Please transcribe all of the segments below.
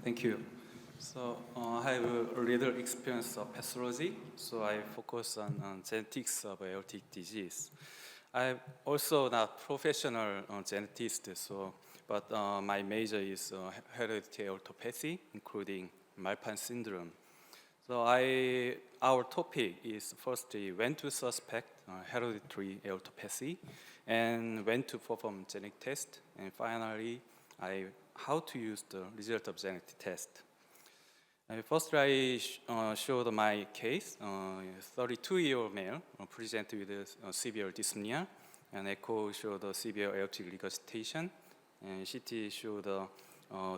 Thank you. So I have a little experience of pathology, so I focus on genetics of aortic disease. I'm also not professional genetist, but my major is hereditary aortopathy, including Marfan syndrome. So our topic is firstly when to suspect hereditary aortopathy, and when to perform genetic test, and finally how to use the result of genetic test. First, I showed my case. 32-year-old male presented with severe dyspnea, and echo showed severe aortic regurgitation, and CT showed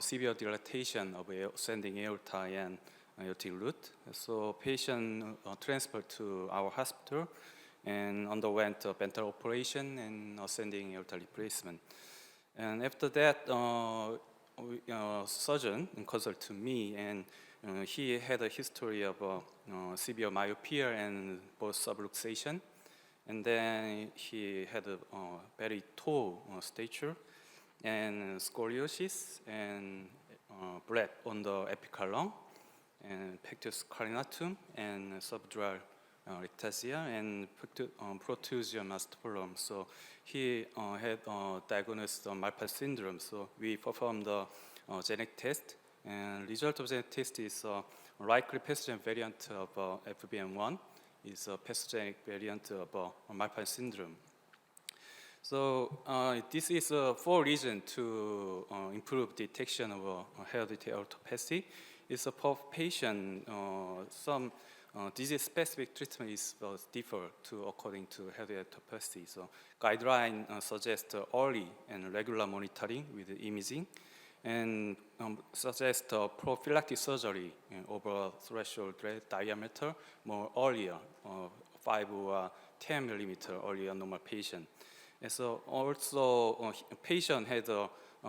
severe dilatation of ascending aorta and aortic root. So patient transferred to our hospital and underwent a ventral operation and ascending aorta replacement. And after that, surgeon consulted me, and he had a history of severe myopia and both subluxation, and then he had a very tall stature and scoliosis and bleed on the apical lung and pectus carinatum and subdural rectasia and protusium mastopolium. So he had diagnosed Marfan syndrome. So we performed the genetic test, and result of genetic test is likely pathogenic variant of FBM1 is a pathogenic variant of Marfan syndrome. So this is for reason to improve detection of hereditary aortopathy. It's for patient some disease-specific treatment is differ to according to hereditary aortopathy. So guideline suggest early and regular monitoring with imaging, and suggest prophylactic surgery over threshold diameter more earlier, 5 or 10 millimeter earlier normal patient. And so also patient had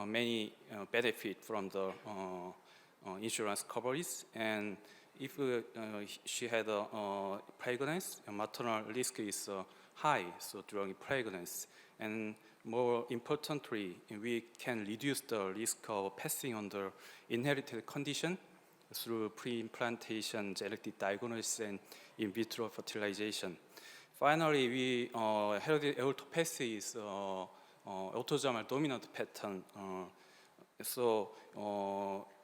many benefit from the insurance coverage, and if she had a pregnancy, maternal risk is high, so during pregnancy. And more importantly, we can reduce the risk of passing under inherited condition through pre-implantation genetic diagnosis and in vitro fertilization. Finally, hereditary aortopathy is autosomal dominant pattern.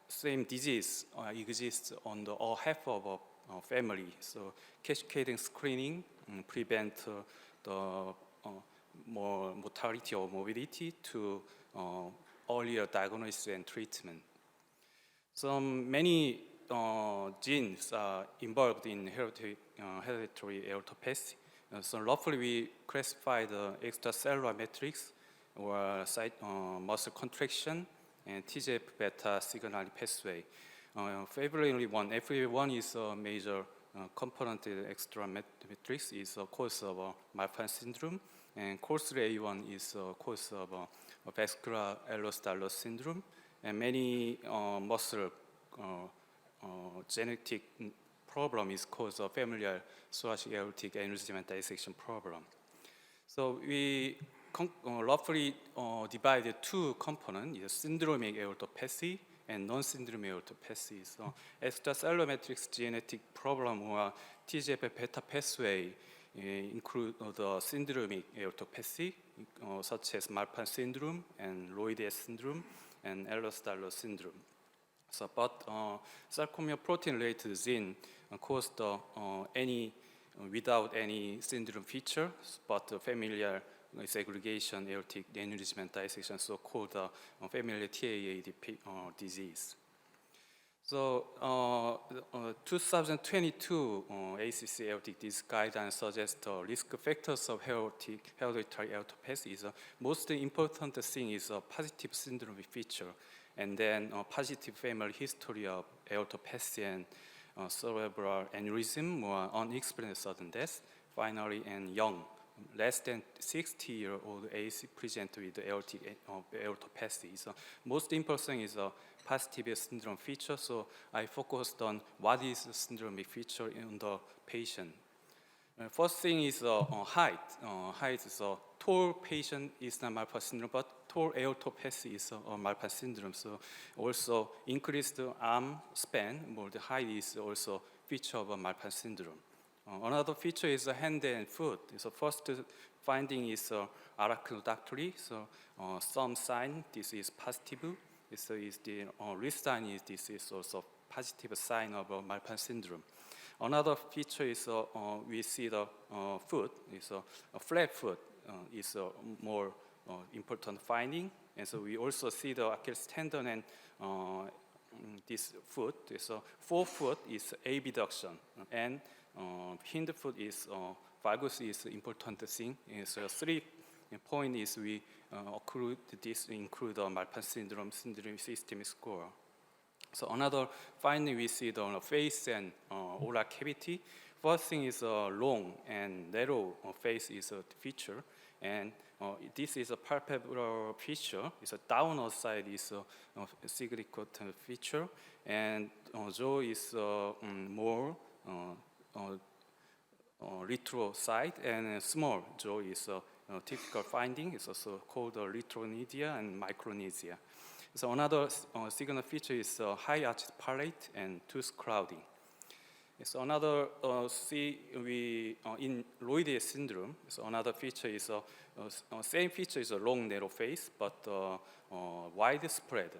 Same disease exists on the half of a family. So cascading screening prevent the more mortality or morbidity to earlier diagnosis and treatment. So many genes are involved in hereditary aortopathy. So roughly we classify the extracellular matrix or muscle contraction and TGF-beta signaling pathway. Favorably FEV1 is a major component of the extra matrix, is a cause of Marfan syndrome, and COL3A1 is a cause of vascular Ehlers-Danlos syndrome, and many muscle genetic problem is caused of familial thoracic aortic aneurysm and dissection problem. So we roughly divided two components, syndromic aortopathy and non-syndromic aortopathy. So extracellular matrix genetic problem or TGF-beta pathway include the syndromic aortopathy, such as Marfan syndrome and Loeys syndrome and Ehlers-Danlos syndrome. So, but sarcomere protein-related gene caused without any syndrome feature, but familiar segregation, aortic aneurysm and dissection, so-called familial TAA disease. So 2022 ACC aortic disease guidelines suggest risk factors of hereditary aortopathy. The most important thing is a positive syndrome feature, and then a positive family history of aortopathy and cerebral aneurysm or unexplained sudden death. Finally, and young, less than 60-year-old age present with aortic aortopathy. So most important thing is a positive syndrome feature. So I focused on what is the syndromic feature in the patient. First thing is height. Height is a tall patient is not Marfan syndrome, but tall aortopathy is a Marfan syndrome. So also increased arm span, more the height is also feature of a Marfan syndrome. Another feature is the hand and foot. So first finding is arachnodactyly. So some sign this is positive. So is the risk sign is this is also positive sign of Marfan syndrome. Another feature is we see the foot is a flat foot is a more important finding, and so we also see the Achilles tendon and this foot. So forefoot is abduction, and hind foot is valgus is important thing. And so 3 point is we include the Marfan syndrome system score. So another finding we see the face and oral cavity. First thing is long and narrow face is a feature, and this is a palpebral feature. It's a downward side is a significant feature, and jaw is more retro side, and small jaw is a typical finding. It's also called retronychia and micronychia. So another signal feature is high arched palate and tooth crowding. So another in Loeys syndrome. So another feature is same feature is a long narrow face, but widespread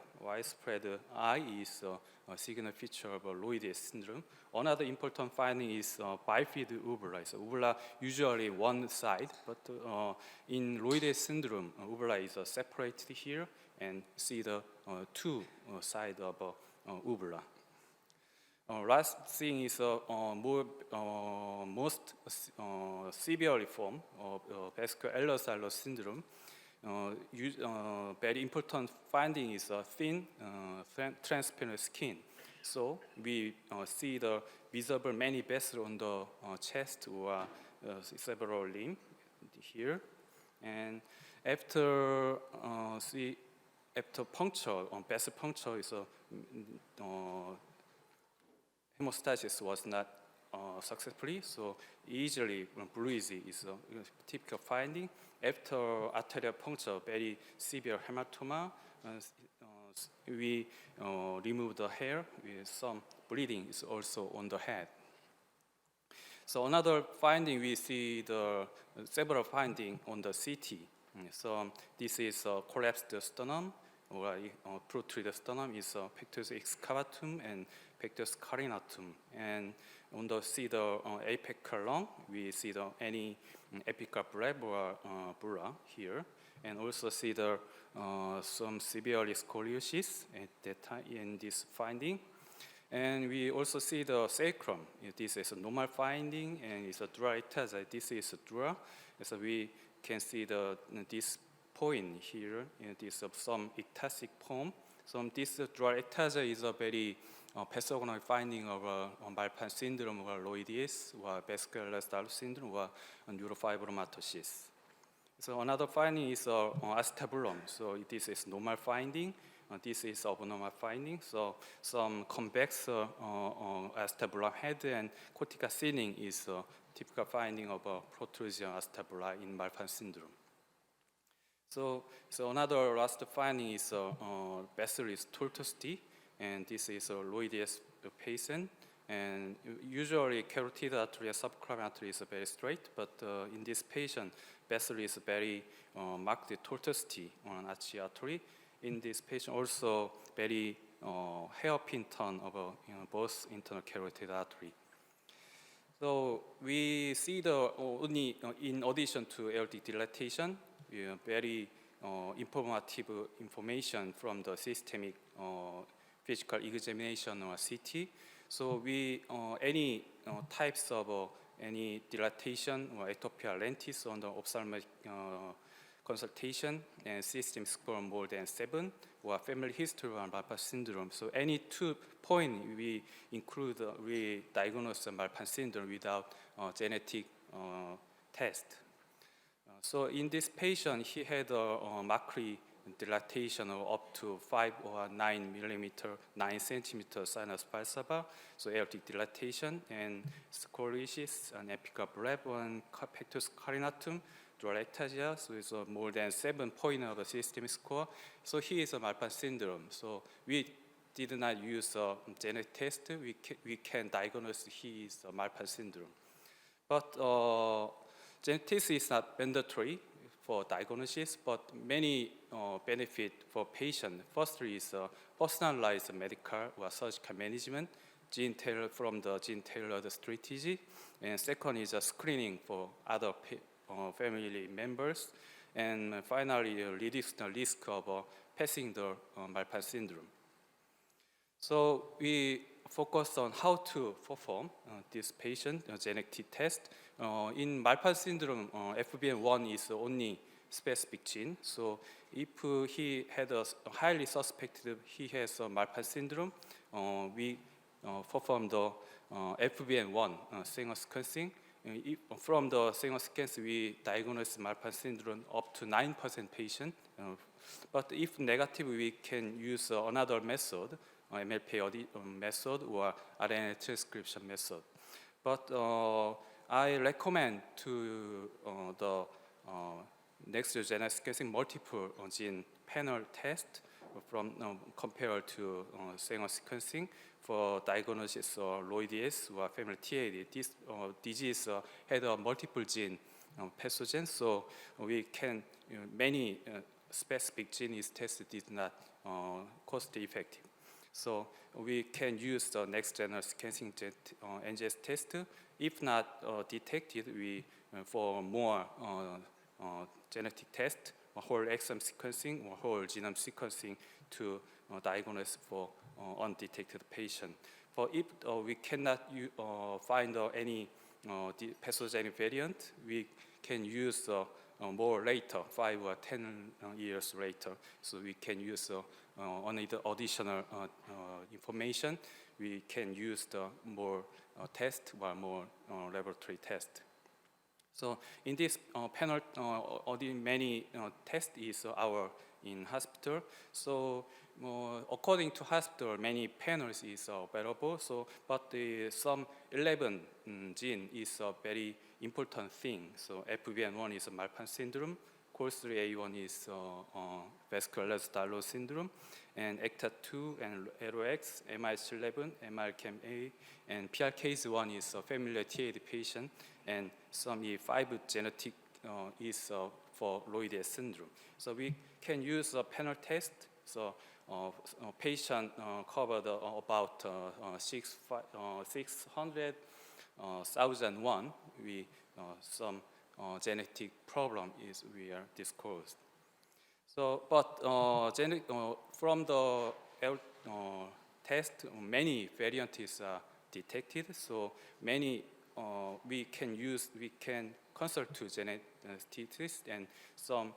eye is a signal feature of Loeys syndrome. Another important finding is bifid uvula. So uvula usually one side, but in Loeys syndrome, uvula is separated here, and see the two side of uvula. Last thing is most severe form of vascular Ehlers-Danlos syndrome. Very important finding is thin, transparent skin. So we see the visible many vessels on the chest or several limbs here, and after puncture, vessel puncture is hemostasis was not successfully, so easily bruising is a typical finding. After arterial puncture, very severe hematoma, we remove the hair with some bleeding is also on the head. So another finding, we see the several findings on the CT. So this is collapsed sternum, or protruded sternum is pectoris excavatum and pectoris carinatum. And on the see the apical lung, we see the any apical bleb or bulla here, and also see the some severe scoliosis at that time in this finding. And we also see the sacrum. This is a normal finding, and it's a dura ectasia. This is a dura. So we can see this point here. This some ectasic form. So this dura ectasia is a very pathognomonic finding of Marfan syndrome or Loeys or vascular Ehlers-Danlos syndrome or neurofibromatosis. So another finding is acetabulum. So this is normal finding. This is abnormal finding. So some convex acetabulum head and cortical thinning is a typical finding of protrusion acetabula in Marfan syndrome. So another last finding is vessel is tortuosity, and this is a Loeys patient. And usually carotid artery and subclavian artery is very straight, but in this patient, vessel is very marked tortuosity on arch artery. In this patient, also very hairpin turn of both internal carotid artery. So we see the only in addition to aortic dilatation, very informative information from the systemic physical examination or CT. So we any types of any dilatation or ectopia lentis on the ophthalmic consultation and system score more than 7 or family history of Marfan syndrome. So any 2 point we include, we diagnose Marfan syndrome without genetic test. So in this patient, he had a Macri dilatation of up to 5 or 9 millimeter, 9 centimeter sinus falsaba, so aortic dilatation and scoliosis and apical bleb and pectoris carinatum, dual ectasia, so it's more than 7 point of a systemic score. So he is a Marfan syndrome. So we did not use a genetic test. We can diagnose he is a Marfan syndrome. But genetics is not mandatory for diagnosis, but many benefit for patient. Firstly is personalized medical or surgical management, from the gene-tailored strategy, and second is a screening for other family members, and finally reduce the risk of passing the Marfan syndrome. So we focus on how to perform this patient genetic test. In Marfan syndrome, FBN1 is the only specific gene. So if he had a highly suspected he has a Marfan syndrome, we perform the FBN1 Sanger sequencing. From the Sanger sequence, we diagnose Marfan syndrome up to 9% patient. But if negative, we can use another method, MLP method or RNA transcription method. But I recommend to the next generation sequencing multiple gene panel test from compared to Sanger sequencing for diagnosis of Loides or family TAD. This disease had a multiple gene pathogen, so we can many specific gene is tested is not cost effective. So we can use the next generation sequencing NGS test. If not detected, we for more genetic test, whole exome sequencing or whole genome sequencing to diagnose for undetected patient. For if we cannot find any pathogenic variant, we can use more later, 5 or 10 years later. So we can use only the additional information. We can use the more test or more laboratory test. So in this panel, many tests is in hospital. So according to hospital, many panels is available. So, but some 11 gene is a very important thing. So FBN1 is a Marfan syndrome. COL3A1 is vascular Ehlers-Danlos syndrome, and ECTA2 and LOX, MIS11, MRCAM-A, and PRKase1 is a familial TAD patient, and some E5 genetic is for Loides syndrome. So we can use a panel test. So patient covered about 600,001. Some genetic problem we are disclosed. So, but from the test, many variants are detected. So many we can consult to geneticists, and some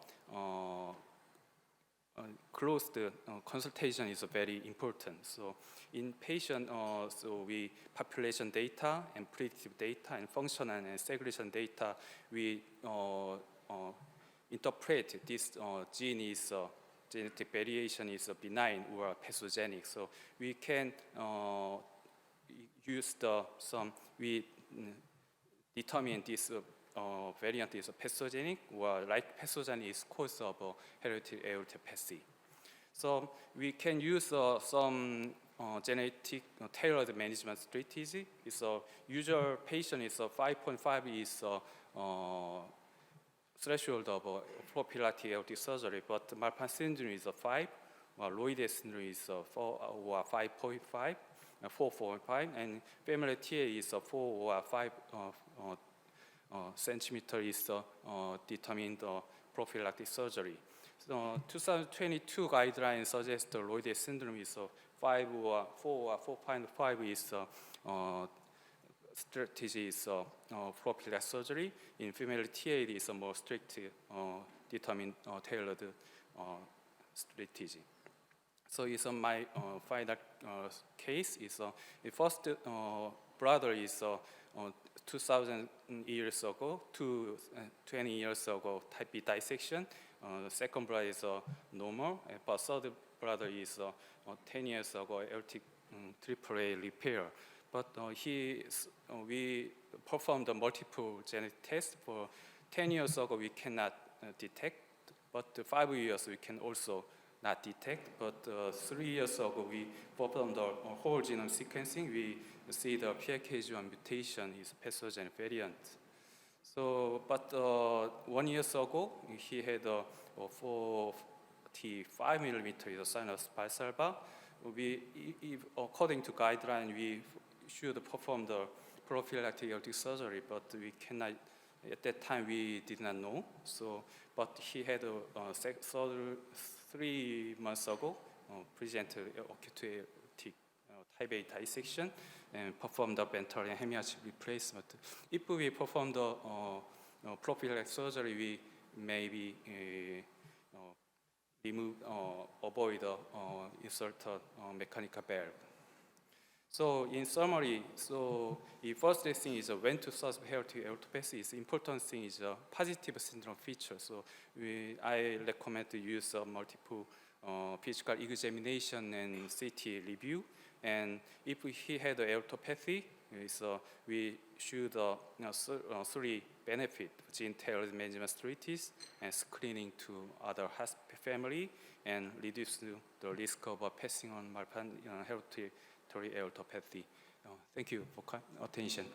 closed consultation is very important. So in patient, so we population data and predictive data and functional and segregation data, we interpret this gene is genetic variation is benign or pathogenic. So we can use we determine this variant is pathogenic or like pathogen is cause of hereditary aortopathy. So we can use some genetic tailored management strategy. It's a usual patient is 5.5 is threshold of prophylactic aortic surgery, but Marfan syndrome is 5, or Loides syndrome is 4 or 5.5, 4.5, and family TA is 4 or 5 centimeter is determined prophylactic surgery. So 2022 guidelines suggest the Loides syndrome is 5 or 4 or 4.5 is strategy is prophylactic surgery. In female TAD is a more strict determined tailored strategy. So it's my final case is the first brother is 2,000 years ago, 20 years ago, type B dissection. The second brother is normal, but third brother is 10 years ago, aortic AAA repair. But we performed multiple genetic tests for 10 years ago we cannot detect, but 5 years we can also not detect. But 3 years ago we performed the whole genome sequencing. We see the PLK1 mutation is pathogenic variant. So, but 1 year ago he had a 45 millimeter sinus bisulva. According to guideline, we should perform the prophylactic aortic surgery, but we cannot. At that time, we did not know. So, but he had a 3 months ago presented acute aortic type A dissection and performed the ventral and hemiarch replacement. If we perform the prophylactic surgery, we maybe avoid insert mechanical valve. So in summary, the first thing is when to suspect aortic aortopathy. The important thing is positive syndrome feature. So I recommend the use of multiple physical examination and CT review. And if he had aortopathy, we should 3 benefit: gene therapy management strategies and screening to other family, and reduce the risk of passing on hereditary aortopathy. Thank you for attention.